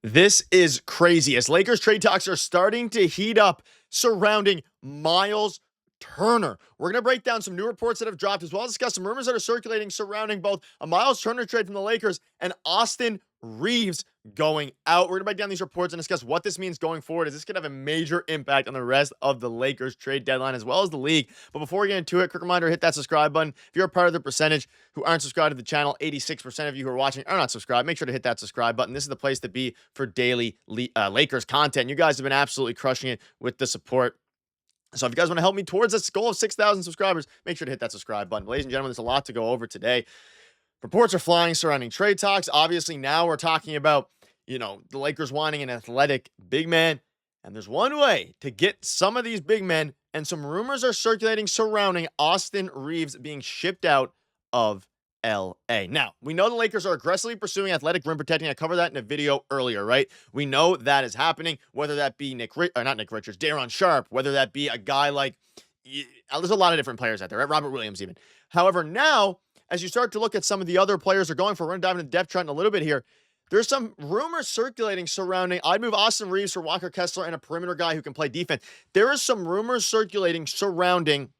This is crazy as Lakers trade talks are starting to heat up surrounding Myles Turner. We're going to break down some new reports that have dropped, as well as discuss some rumors that are circulating surrounding both a Myles Turner trade from the Lakers and Austin Reaves going out. We're going to break down these reports and discuss what this means going forward, as this could have a major impact on the rest of the Lakers trade deadline as well as the league. But before we get into it, quick reminder, hit that subscribe button. If you're a part of the percentage who aren't subscribed to the channel, 86% of you who are watching are not subscribed. Make sure to hit that subscribe button. This is the place to be for daily Lakers content. You guys have been absolutely crushing it with the support. So if you guys want to help me towards this goal of 6,000 subscribers, make sure to hit that subscribe button. Ladies and gentlemen, there's a lot to go over today. Reports are flying surrounding trade talks. Obviously, now we're talking about, the Lakers wanting an athletic big man. And there's one way to get some of these big men, and some rumors are circulating surrounding Austin Reaves being shipped out of LA. Now, we know the Lakers are aggressively pursuing athletic rim protecting. I covered that in a video earlier, right? We know that is happening, whether that be not Nick Richards, Daron Sharp, whether that be a guy like, there's a lot of different players out there, right? Robert Williams even. However, now, as you start to look at some of the other players they're going for, we're going to dive into the depth chart in a little bit here. There's some rumors circulating surrounding, I'd move Austin Reaves for Walker Kessler and a perimeter guy who can play defense. There is some rumors circulating surrounding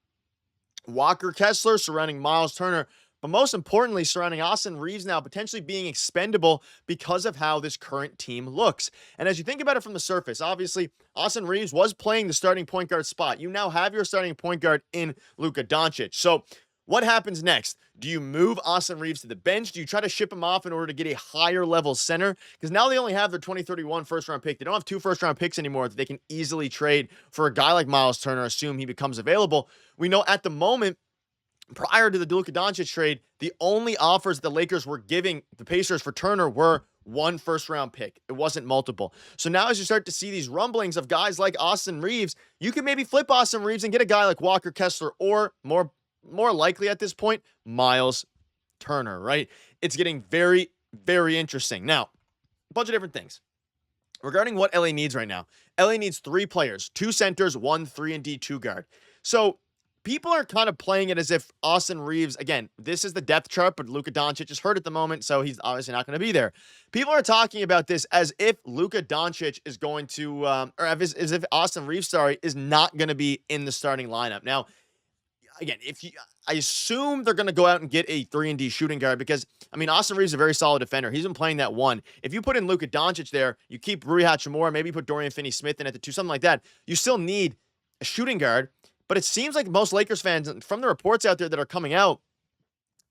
Walker Kessler, surrounding Myles Turner, but most importantly, surrounding Austin Reaves now potentially being expendable because of how this current team looks. And as you think about it from the surface, obviously, Austin Reaves was playing the starting point guard spot. You now have your starting point guard in Luka Doncic. So what happens next? Do you move Austin Reaves to the bench? Do you try to ship him off in order to get a higher level center? Because now they only have their 2031 first round pick. They don't have 2 first round picks anymore that they can easily trade for a guy like Myles Turner, assume he becomes available. We know at the moment, prior to the Luka Doncic trade, the only offers the Lakers were giving the Pacers for Turner were 1 first round pick. It wasn't multiple. So now as you start to see these rumblings of guys like Austin Reaves, you can maybe flip Austin Reaves and get a guy like Walker Kessler, or more likely at this point, Myles Turner, right? It's getting very, very interesting. Now, a bunch of different things. Regarding what LA needs right now, LA needs 3 players, 2 centers, 1 3-and-D 2 guard. So people are kind of playing it as if Austin Reaves, again, this is the depth chart, but Luka Doncic is hurt at the moment, so he's obviously not going to be there. People are talking about this as if Luka Doncic is going to, as if Austin Reaves, is not going to be in the starting lineup. Now, again, I assume they're going to go out and get a 3-and-D shooting guard because, Austin Reaves is a very solid defender. He's been playing that 1. If you put in Luka Doncic there, you keep Rui Hachimura, maybe you put Dorian Finney-Smith in at the 2, something like that. You still need a shooting guard, but it seems like most Lakers fans, from the reports out there that are coming out,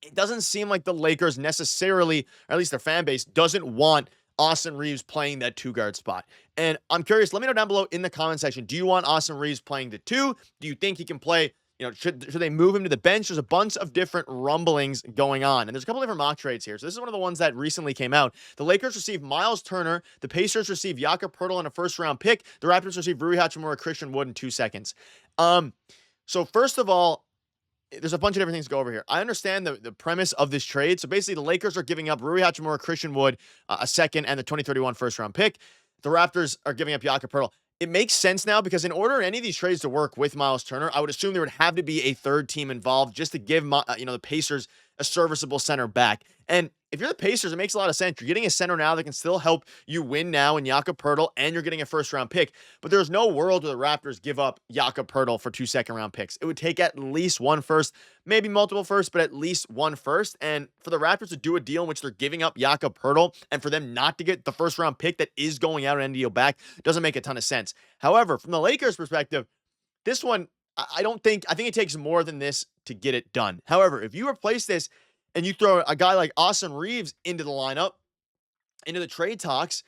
it doesn't seem like the Lakers necessarily, or at least their fan base, doesn't want Austin Reaves playing that 2-guard spot. And I'm curious, let me know down below in the comment section, do you want Austin Reaves playing the 2? Do you think he can play? Should they move him to the bench? There's a bunch of different rumblings going on. And there's a couple different mock trades here. So this is one of the ones that recently came out. The Lakers received Myles Turner. The Pacers received Jakob Poeltl and a first-round pick. The Raptors received Rui Hachimura, Christian Wood in 2 seconds. So first of all, there's a bunch of different things to go over here. I understand the premise of this trade. So basically, the Lakers are giving up Rui Hachimura, Christian Wood, a second, and the 2031 first-round pick. The Raptors are giving up Jakob Poeltl. It makes sense now because in order for any of these trades to work with Myles Turner, I would assume there would have to be a third team involved just to give the Pacers a serviceable center back. And if you're the Pacers, it makes a lot of sense. You're getting a center now that can still help you win now in Jakob Poeltl, and you're getting a first-round pick. But there's no world where the Raptors give up Jakob Poeltl for 2 second-round picks. It would take at least 1 first, maybe multiple firsts, but at least 1 first. And for the Raptors to do a deal in which they're giving up Jakob Poeltl, and for them not to get the first-round pick that is going out and deal back, doesn't make a ton of sense. However, from the Lakers' perspective, this one, I think it takes more than this to get it done. However, if you replace this and you throw a guy like Austin Reaves into the lineup, into the trade talks,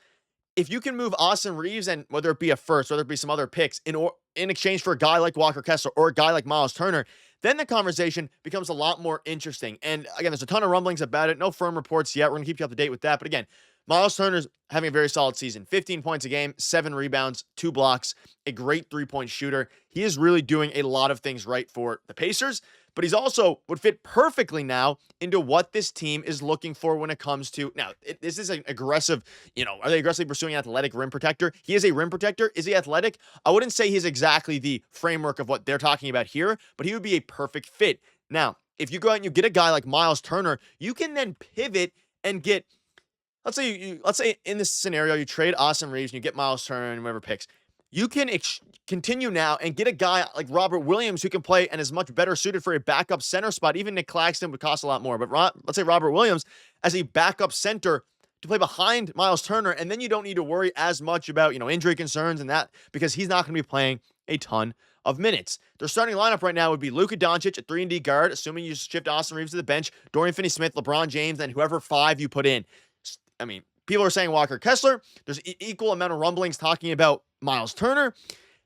if you can move Austin Reaves, and whether it be a first, whether it be some other picks, in exchange for a guy like Walker Kessler or a guy like Myles Turner, then the conversation becomes a lot more interesting. And again, there's a ton of rumblings about it. No firm reports yet. We're going to keep you up to date with that. But again, Myles Turner's having a very solid season. 15 points a game, 7 rebounds, 2 blocks, a great 3-point shooter. He is really doing a lot of things right for the Pacers, but he's also would fit perfectly now into what this team is looking for when it comes to, now, this is an aggressive, are they aggressively pursuing an athletic rim protector? He is a rim protector. Is he athletic? I wouldn't say he's exactly the framework of what they're talking about here, but he would be a perfect fit. Now, if you go out and you get a guy like Myles Turner, you can then pivot and get let's say in this scenario you trade Austin Reaves and you get Myles Turner and whoever picks. You can continue now and get a guy like Robert Williams who can play and is much better suited for a backup center spot. Even Nick Claxton would cost a lot more, but let's say Robert Williams as a backup center to play behind Myles Turner, and then you don't need to worry as much about injury concerns and that because he's not going to be playing a ton of minutes. Their starting lineup right now would be Luka Doncic at 3-and-D guard, assuming you shift Austin Reaves to the bench, Dorian Finney-Smith, LeBron James, and whoever 5 you put in. I mean, people are saying Walker Kessler. There's equal amount of rumblings talking about Myles Turner.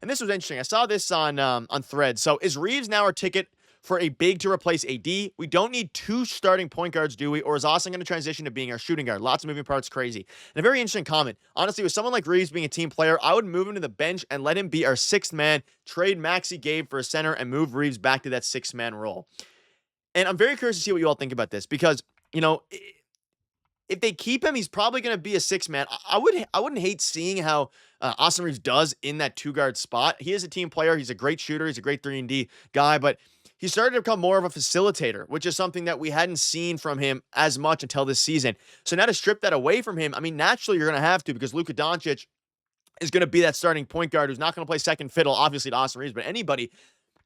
And this was interesting. I saw this on Threads. So is Reaves now our ticket for a big to replace AD? We don't need 2 starting point guards, do we? Or is Austin going to transition to being our shooting guard? Lots of moving parts, crazy. And a very interesting comment. Honestly, with someone like Reaves being a team player, I would move him to the bench and let him be our 6th man, trade Maxey Gabe for a center, and move Reaves back to that 6-man role. And I'm very curious to see what you all think about this because, if they keep him, he's probably going to be a 6-man. I wouldn't hate seeing how Austin Reaves does in that 2-guard spot. He is a team player. He's a great shooter. He's a great 3-and-D guy, but he started to become more of a facilitator, which is something that we hadn't seen from him as much until this season. So now to strip that away from him, I mean, naturally you're going to have to because Luka Doncic is going to be that starting point guard who's not going to play second fiddle, obviously, to Austin Reaves, but anybody.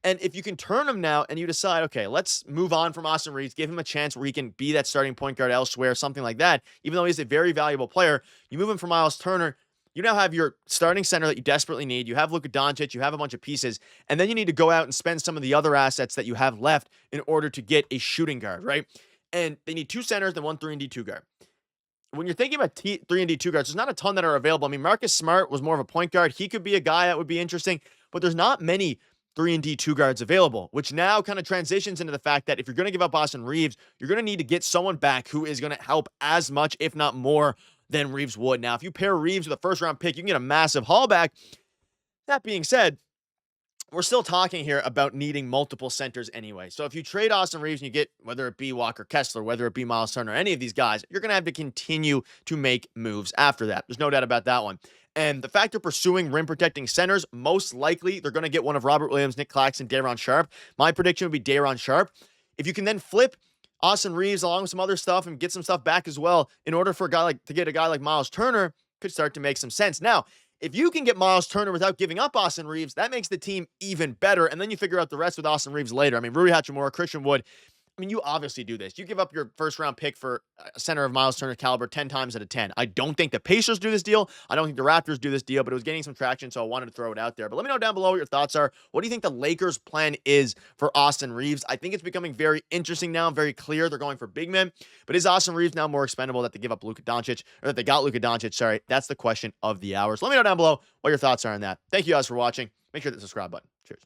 And if you can turn him now and you decide, okay, let's move on from Austin Reaves, give him a chance where he can be that starting point guard elsewhere, something like that, even though he's a very valuable player, you move him from Myles Turner, you now have your starting center that you desperately need. You have Luka Doncic, you have a bunch of pieces, and then you need to go out and spend some of the other assets that you have left in order to get a shooting guard, right? And they need 2 centers and 1 3-and-D 2 guard. When you're thinking about 3-and-D 2 guards, there's not a ton that are available. I mean, Marcus Smart was more of a point guard. He could be a guy that would be interesting, but there's not many 3-and-D 2 guards available, which now kind of transitions into the fact that if you're going to give up Austin Reaves, you're going to need to get someone back who is going to help as much, if not more, than Reaves would. Now, if you pair Reaves with a first-round pick, you can get a massive haul back. That being said, we're still talking here about needing multiple centers anyway. So if you trade Austin Reaves and you get, whether it be Walker Kessler, whether it be Myles Turner, any of these guys, you're going to have to continue to make moves after that. There's no doubt about that one. And the fact they're pursuing rim-protecting centers, most likely they're going to get one of Robert Williams, Nick Claxton, Day'Ron Sharpe. My prediction would be Day'Ron Sharpe. If you can then flip Austin Reaves along with some other stuff and get some stuff back as well, in order for to get a guy like Myles Turner, could start to make some sense. Now, if you can get Myles Turner without giving up Austin Reaves, that makes the team even better. And then you figure out the rest with Austin Reaves later. I mean, Rui Hachimura, Christian Wood. I mean, you obviously do this. You give up your first-round pick for a center of Myles Turner caliber 10 times out of 10. I don't think the Pacers do this deal. I don't think the Raptors do this deal, but it was getting some traction, so I wanted to throw it out there. But let me know down below what your thoughts are. What do you think the Lakers' plan is for Austin Reaves? I think it's becoming very interesting now, very clear. They're going for big men. But is Austin Reaves now more expendable that they give up Luka Doncic, or that they got Luka Doncic? Sorry, that's the question of the hour. So let me know down below what your thoughts are on that. Thank you guys for watching. Make sure to hit the subscribe button. Cheers.